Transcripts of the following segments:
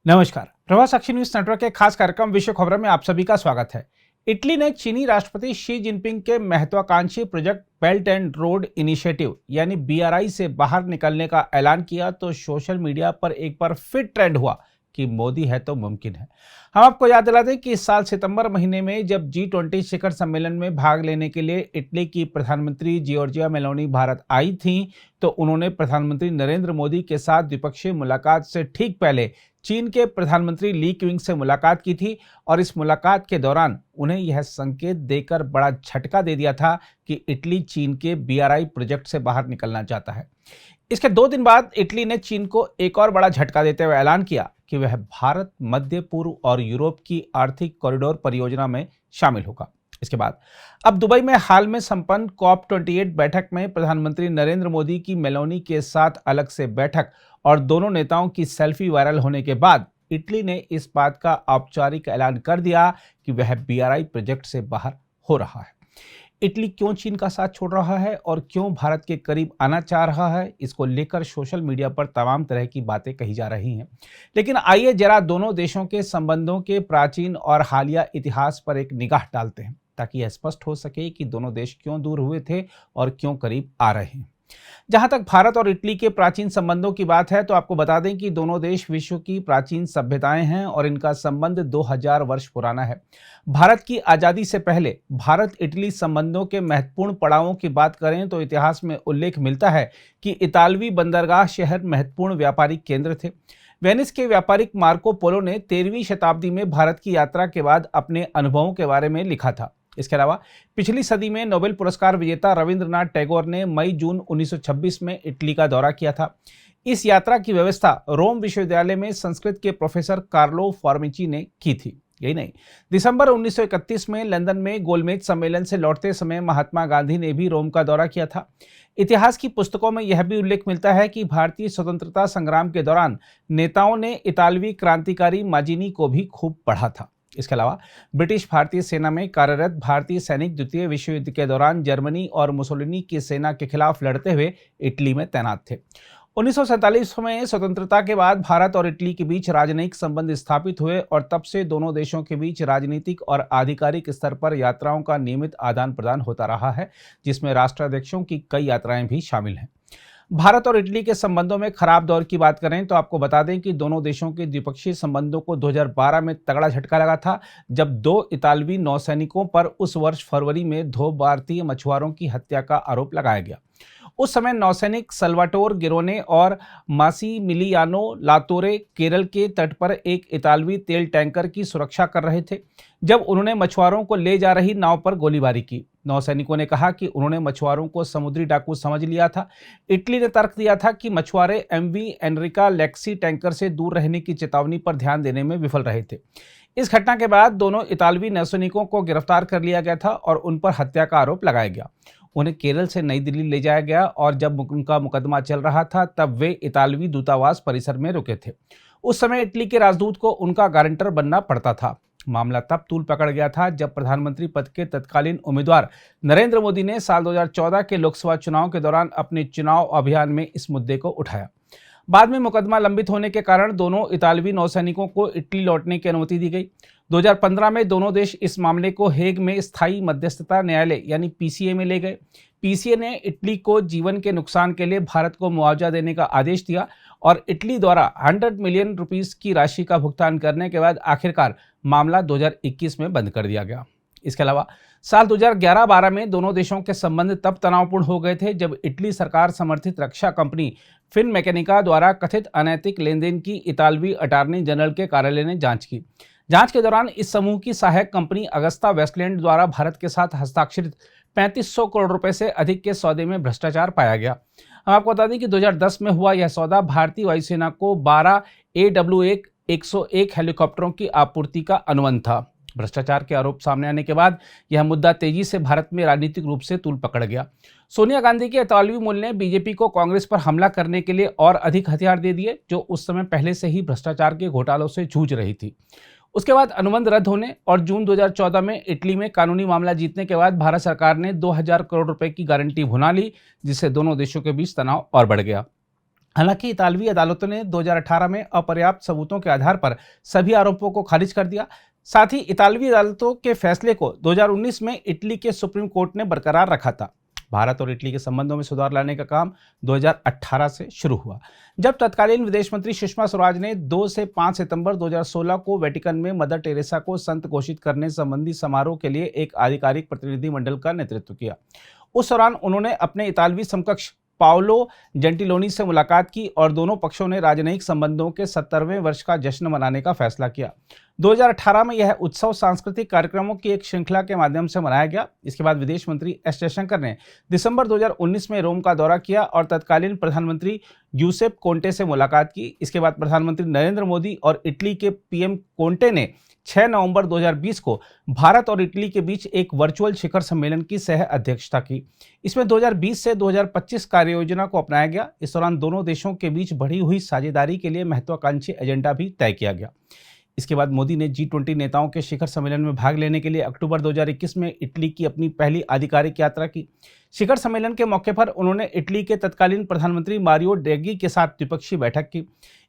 नमस्कार। प्रभात साक्षी news network के खास कार्यक्रम विश्व खबरों में आप सभी का स्वागत है। इटली ने चीनी राष्ट्रपति शी जिनपिंग के महत्वाकांक्षी project belt and road initiative यानी बीआरआई से बाहर निकलने का ऐलान किया तो सोशल मीडिया पर एक बार फिर ट्रेंड हुआ कि मोदी है तो मुमकिन है। हम आपको याद दिला दें कि इस साल सितंबर महीने में जब G20 शिखर सम्मेलन में भाग लेने के लिए इटली की प्रधानमंत्री जियोर्जिया मेलोनी भारत आई थीं, तो उन्होंने प्रधानमंत्री नरेंद्र मोदी के साथ द्विपक्षीय मुलाकात से ठीक पहले चीन के प्रधानमंत्री ली क्विंग से मुलाकात की थी और इस मुलाकात के दौरान उन्हें यह संकेत देकर बड़ा झटका दे दिया था कि इटली चीन के बीआरआई प्रोजेक्ट से बाहर निकलना चाहता है। इसके 2 दिन बाद इटली ने चीन को एक और बड़ा झटका देते हुए ऐलान किया कि वह भारत, मध्य पूर्व और यूरोप की आर्थिक कॉरिडोर परियोजना में शामिल होगा। इसके बाद अब दुबई में हाल में संपन्न COP28 बैठक में प्रधानमंत्री नरेंद्र मोदी की मेलोनी के साथ अलग से बैठक और दोनों नेताओं की सेल्फी वायरल होने के बाद इटली ने इस बात का औपचारिक ऐलान कर दिया कि वह बीआरआई प्रोजेक्ट से बाहर हो रहा है। इटली क्यों चीन का साथ छोड़ रहा है और क्यों भारत के करीब आना चाह रहा है, इसको लेकर सोशल मीडिया पर तमाम तरह की बातें कही जा रही हैं। लेकिन आइए जरा दोनों देशों के संबंधों के प्राचीन और हालिया इतिहास पर एक निगाह डालते हैं ताकि यह स्पष्ट हो सके कि दोनों देश क्यों दूर हुए थे और क्यों करीब आ रहे हैं। जहां तक भारत और इटली के प्राचीन संबंधों की बात है तो आपको बता दें कि दोनों देश विश्व की प्राचीन सभ्यताएं हैं और इनका संबंध 2000 वर्ष पुराना है। भारत की आजादी से पहले भारत इटली संबंधों के महत्वपूर्ण पड़ावों की बात करें तो इतिहास में उल्लेख मिलता है कि इतालवी बंदरगाह शहर महत्वपूर्ण व्यापारिक केंद्र थे। वेनिस के व्यापारिक मार्को पोलो ने 13वीं शताब्दी में भारत की यात्रा के बाद अपने अनुभवों के बारे में लिखा था। इसके अलावा पिछली सदी में नोबेल पुरस्कार विजेता रविंद्रनाथ टैगोर ने मई-जून 1926 में इटली का दौरा किया था। इस यात्रा की व्यवस्था रोम विश्वविद्यालय में संस्कृत के प्रोफेसर कार्लो फॉर्मिची ने की थी। यही नहीं, दिसंबर 1931 में लंदन में गोलमेज सम्मेलन से लौटते समय महात्मा गांधी ने भी रोम का दौरा किया था। इतिहास की पुस्तकों में यह भी उल्लेख मिलता है कि भारतीय स्वतंत्रता संग्राम के दौरान नेताओं ने इतालवी क्रांतिकारी माजिनी को भी खूब पढ़ा था। इसके अलावा ब्रिटिश भारतीय सेना में कार्यरत भारतीय सैनिक द्वितीय विश्व युद्ध के दौरान जर्मनी और मुसोलिनी की सेना के खिलाफ लड़ते हुए इटली में तैनात थे। 1947 में स्वतंत्रता के बाद भारत और इटली के बीच राजनयिक संबंध स्थापित हुए और तब से दोनों देशों के बीच राजनीतिक और आधिकारिक स्तर पर यात्राओं का नियमित आदान प्रदान होता रहा है, जिसमें राष्ट्राध्यक्षों की कई यात्राएं भी शामिल हैं। भारत और इटली के संबंधों में खराब दौर की बात करें तो आपको बता दें कि दोनों देशों के द्विपक्षीय संबंधों को 2012 में तगड़ा झटका लगा था, जब 2 इतालवी नौसैनिकों पर उस वर्ष फरवरी में 2 भारतीय मछुआरों की हत्या का आरोप लगाया गया। उस समय नौसैनिक सल्वाटोर गिरोने और मासिमिलियानो लातोरे केरल के तट पर एक इतालवी तेल टैंकर की सुरक्षा कर रहे थे जब उन्होंने मछुआरों को ले जा रही नाव पर गोलीबारी की। नौसैनिकों ने कहा कि उन्होंने मछुआरों को समुद्री डाकू समझ लिया था। इटली ने तर्क दिया था कि मछुआरे एमवी एनरिका लेक्सी टैंकर से दूर रहने की चेतावनी पर ध्यान देने में विफल रहे थे। इस घटना के बाद दोनों इतालवी नौसैनिकों को गिरफ्तार कर लिया गया था और उन पर हत्या का आरोप लगाया गया। उन्हें केरल से नई दिल्ली ले जाया गया और जब उनका मुकदमा चल रहा था तब वे इतालवी दूतावास परिसर में रुके थे। उस समय इटली के राजदूत को उनका गारंटर बनना पड़ता था। मामला तब तूल पकड़ गया था जब प्रधानमंत्री पद के तत्कालीन उम्मीदवार नरेंद्र मोदी ने साल 2014 के लोकसभा चुनाव के दौरान अपने चुनाव अभियान में इस मुद्दे को उठाया। बाद में मुकदमा लंबित होने के कारण दोनों इतालवी नौसैनिकों को इटली लौटने की अनुमति दी गई। 2015 में दोनों देश इस मामले को हेग में स्थायी मध्यस्थता न्यायालय यानी पीसीए में ले गए। पीसीए ने इटली को जीवन के नुकसान के लिए भारत को मुआवजा देने का आदेश दिया और इटली द्वारा 100 मिलियन रुपीस की राशि का भुगतान करने के बाद आखिरकार मामला 2021 में बंद कर दिया गया। इसके अलावा साल 2011-12 में दोनों देशों के संबंध तब तनावपूर्ण हो गए थे जब इटली सरकार समर्थित रक्षा कंपनी फिनमेकेनिका द्वारा कथित अनैतिक लेनदेन की इतालवी अटॉर्नी जनरल के कार्यालय ने जांच की। जांच के दौरान इस समूह की सहायक कंपनी अगस्ता वेस्टलैंड द्वारा भारत के साथ हस्ताक्षरित 3500 करोड़ रुपए से अधिक के सौदे में भ्रष्टाचार पाया गया। हम आपको बता दें कि 2010 में हुआ यह सौदा भारतीय वायुसेना को 12 AW101 हेलीकॉप्टरों की आपूर्ति का अनुबंध था। भ्रष्टाचार के आरोप सामने आने के बाद यह मुद्दा तेजी से भारत में राजनीतिक रूप से तूल पकड़ गया। सोनिया गांधी के इतालवी मूल ने बीजेपी को कांग्रेस पर हमला करने के लिए और अधिक हथियार दे दिए, जो उस समय पहले से ही भ्रष्टाचार के घोटालों से जूझ रही थी। उसके बाद अनुबंध रद्द होने और जून 2014 में इटली में कानूनी मामला जीतने के बाद भारत सरकार ने 2000 करोड़ रुपए की गारंटी भुना ली, जिससे दोनों देशों के बीच तनाव और बढ़ गया। हालांकि इतालवी अदालतों ने 2018 में अपर्याप्त सबूतों के आधार पर सभी आरोपों को खारिज कर दिया। साथ ही इतालवी अदालतों के फैसले को 2019 में इटली के सुप्रीम कोर्ट ने बरकरार रखा था। भारत और इटली के संबंधों में सुधार लाने का काम 2018 से शुरू हुआ, जब तत्कालीन विदेश मंत्री सुषमा स्वराज ने 2 से 5 सितंबर 2016 को वेटिकन में मदर टेरेसा को संत घोषित करने संबंधी समारोह के लिए एक आधिकारिक प्रतिनिधिमंडल का नेतृत्व किया। उस दौरान उन्होंने अपने इतालवी समकक्ष पाओलो जेंटिलोनी से मुलाकात की और दोनों पक्षों ने राजनयिक संबंधों के 70वें वर्ष का जश्न मनाने का फैसला किया। 2018 में यह उत्सव सांस्कृतिक कार्यक्रमों की एक श्रृंखला के माध्यम से मनाया गया। इसके बाद विदेश मंत्री एस जयशंकर ने दिसंबर 2019 में रोम का दौरा किया और तत्कालीन प्रधानमंत्री यूसेप कोंटे से मुलाकात की। इसके बाद प्रधानमंत्री नरेंद्र मोदी और इटली के पीएम कोंटे ने 6 नवंबर 2020 को भारत और इटली के बीच एक वर्चुअल शिखर सम्मेलन की सह अध्यक्षता की। इसमें 2020 से 2025 कार्य योजना को अपनाया गया। इस दौरान दोनों देशों के बीच बढ़ी हुई साझेदारी के लिए महत्वाकांक्षी एजेंडा भी तय किया गया। इसके बाद मोदी ने G20 नेताओं के शिखर सम्मेलन में भाग लेने के लिए अक्टूबर 2021 में इटली की अपनी पहली आधिकारिक यात्रा की। शिखर सम्मेलन के मौके पर उन्होंने इटली के तत्कालीन प्रधानमंत्री मारियो ड्रैगी के साथ द्विपक्षीय बैठक की।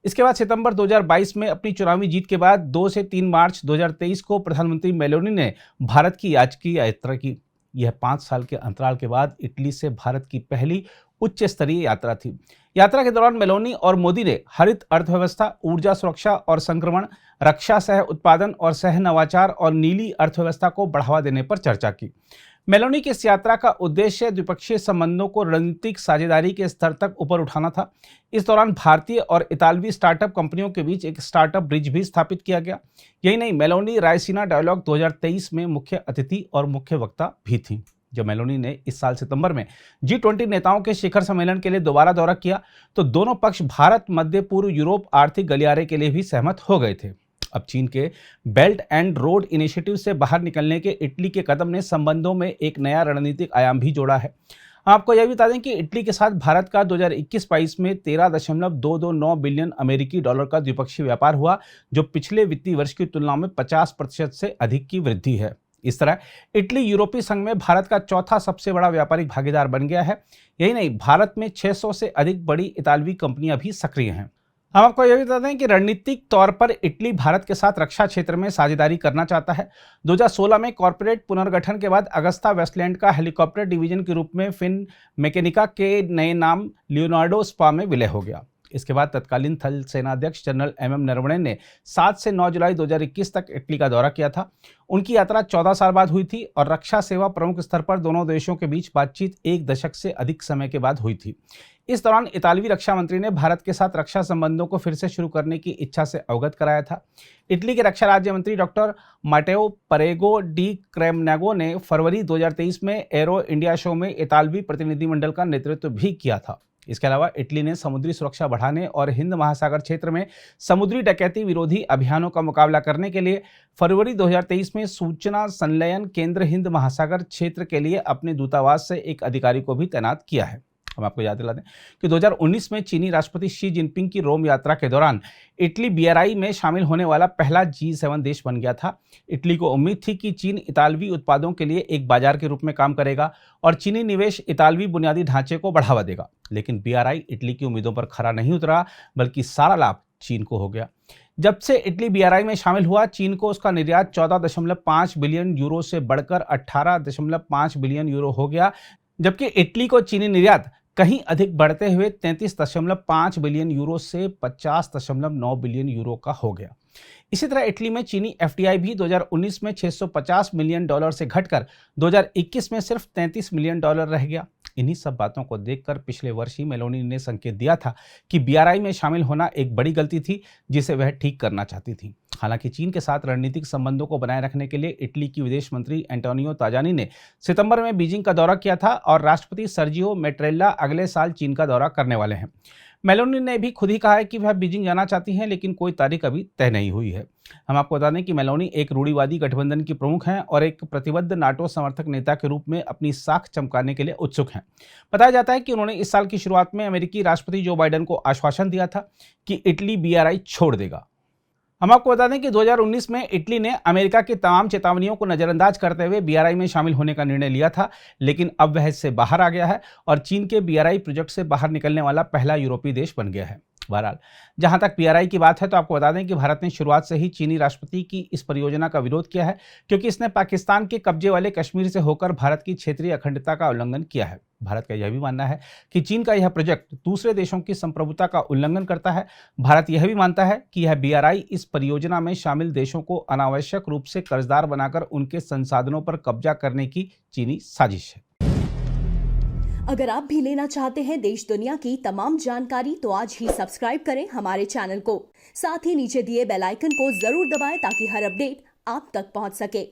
इसके बाद सितंबर 2022 में अपनी चुनावी जीत के बाद 2 से 3 मार्च 2023 को प्रधानमंत्री मेलोनी ने भारत की यात्रा की। यह 5 साल के अंतराल के बाद इटली से भारत की पहली उच्च स्तरीय यात्रा थी। यात्रा के दौरान मेलोनी और मोदी ने हरित अर्थव्यवस्था, ऊर्जा सुरक्षा और संक्रमण, रक्षा सह उत्पादन और सह नवाचार और नीली अर्थव्यवस्था को बढ़ावा देने पर चर्चा की। मेलोनी की इस यात्रा का उद्देश्य द्विपक्षीय संबंधों को रणनीतिक साझेदारी के स्तर तक ऊपर उठाना था। इस दौरान भारतीय और इतालवी स्टार्टअप कंपनियों के बीच एक स्टार्टअप ब्रिज भी स्थापित किया गया। यही नहीं, मेलोनी रायसीना डायलॉग 2023 में मुख्य अतिथि और मुख्य वक्ता भी थी। जब मेलोनी ने इस साल सितंबर में G20 नेताओं के शिखर सम्मेलन के लिए दोबारा दौरा किया तो दोनों पक्ष भारत, मध्य पूर्व यूरोप आर्थिक गलियारे के लिए भी सहमत हो गए थे। अब चीन के बेल्ट एंड रोड इनिशिएटिव से बाहर निकलने के इटली के कदम ने संबंधों में एक नया रणनीतिक आयाम भी जोड़ा है। आपको यह भी बता दें कि इटली के साथ भारत का 2021-22 में 13.229 बिलियन अमेरिकी डॉलर का द्विपक्षीय व्यापार हुआ, जो पिछले वित्तीय वर्ष की तुलना में 50% से अधिक की वृद्धि है। इस तरह इटली यूरोपीय संघ में भारत का चौथा सबसे बड़ा व्यापारिक भागीदार बन गया है। यही नहीं, भारत में 600 से अधिक बड़ी इतालवी कंपनियां भी सक्रिय हैं। हम आपको यह भी बता दें कि रणनीतिक तौर पर इटली भारत के साथ रक्षा क्षेत्र में साझेदारी करना चाहता है। 2016 में कॉर्पोरेट पुनर्गठन के बाद अगस्ता वेस्टलैंड का हेलीकॉप्टर डिवीजन के रूप में फिन मैकेनिका के नए नाम लियोनार्डो स्पा में विलय हो गया। इसके बाद तत्कालीन थल सेनाध्यक्ष जनरल MM नरवणे ने 7 से 9 जुलाई 2021 तक इटली का दौरा किया था। उनकी यात्रा 14 साल बाद हुई थी और रक्षा सेवा प्रमुख स्तर पर दोनों देशों के बीच बातचीत 1 दशक से अधिक समय के बाद हुई थी। इस दौरान इतालवी रक्षा मंत्री ने भारत के साथ रक्षा संबंधों को फिर से शुरू करने की इच्छा से अवगत कराया था। इटली के रक्षा राज्य मंत्री डॉक्टर माटेओ परेगो डी क्रेमनागो ने फरवरी 2023 में एरो इंडिया शो में इतालवी प्रतिनिधिमंडल का नेतृत्व भी किया था। इसके अलावा इटली ने समुद्री सुरक्षा बढ़ाने और हिंद महासागर क्षेत्र में समुद्री डकैती विरोधी अभियानों का मुकाबला करने के लिए फरवरी 2023 में सूचना संलयन केंद्र हिंद महासागर क्षेत्र के लिए अपने दूतावास से एक अधिकारी को भी तैनात किया है। हम आपको याद दिला दें कि 2019 में चीनी राष्ट्रपति शी जिनपिंग की रोम यात्रा के दौरान इटली BRI में शामिल होने वाला पहला G7 देश बन गया था। इटली को उम्मीद थी कि चीन इतालवी उत्पादों के लिए एक बाजार के रूप में काम करेगा और चीनी निवेश इतालवी बुनियादी ढांचे को बढ़ावा देगा। लेकिन BRI इटली की उम्मीदों पर खरा नहीं उतरा, बल्कि सारा लाभ चीन को हो गया। जब से इटली BRI में शामिल हुआ, चीन को उसका निर्यात 14.5 बिलियन यूरो से बढ़कर 18.5 बिलियन यूरो हो गया, जबकि इटली को चीनी निर्यात कहीं अधिक बढ़ते हुए 33.5 बिलियन यूरो से 50.9 बिलियन यूरो का हो गया। इसी तरह इटली में चीनी FDI भी 2019 में $650 मिलियन से घटकर 2021 में सिर्फ $33 मिलियन रह गया। इन्हीं सब बातों को देखकर पिछले वर्ष ही मेलोनी ने संकेत दिया था कि BRI में शामिल होना एक बड़ी गलती थी, जिसे वह ठीक करना चाहती थी। हालांकि चीन के साथ रणनीतिक संबंधों को बनाए रखने के लिए इटली की विदेश मंत्री एंटोनियो ताजानी ने सितंबर में बीजिंग का दौरा किया था और राष्ट्रपति सर्जियो मैट्रेला अगले साल चीन का दौरा करने वाले हैं। मेलोनी ने भी खुद ही कहा है कि वह बीजिंग जाना चाहती हैं, लेकिन कोई तारीख अभी तय नहीं हुई है। हम आपको बता दें कि मेलोनी एक रूढ़िवादी गठबंधन की प्रमुख हैं और एक प्रतिबद्ध नाटो समर्थक नेता के रूप में अपनी साख चमकाने के लिए उत्सुक हैं। बताया जाता है कि उन्होंने इस साल की शुरुआत में अमेरिकी राष्ट्रपति जो बाइडेन को आश्वासन दिया था कि इटली BRI छोड़ देगा। हम आपको बता दें कि 2019 में इटली ने अमेरिका की तमाम चेतावनियों को नजरअंदाज करते हुए बीआरआई में शामिल होने का निर्णय लिया था, लेकिन अब वह इससे बाहर आ गया है और चीन के बीआरआई प्रोजेक्ट से बाहर निकलने वाला पहला यूरोपीय देश बन गया है। बहरहाल, जहां तक बीआरआई की बात है तो आपको बता दें कि भारत ने शुरुआत से ही चीनी राष्ट्रपति की इस परियोजना का विरोध किया है, क्योंकि इसने पाकिस्तान के कब्जे वाले कश्मीर से होकर भारत की क्षेत्रीय अखंडता का उल्लंघन किया है। भारत का यह भी मानना है कि चीन का यह प्रोजेक्ट दूसरे देशों की संप्रभुता का उल्लंघन करता है। भारत यह भी मानता है कि यह बीआरआई इस परियोजना में शामिल देशों को अनावश्यक रूप से कर्जदार बनाकर उनके संसाधनों पर कब्जा करने की चीनी साजिश है। अगर आप भी लेना चाहते हैं देश दुनिया की तमाम जानकारी तो आज ही सब्सक्राइब करें हमारे चैनल को। साथ ही नीचे दिए बेल आइकन को जरूर दबाएं ताकि हर अपडेट आप तक पहुंच सके।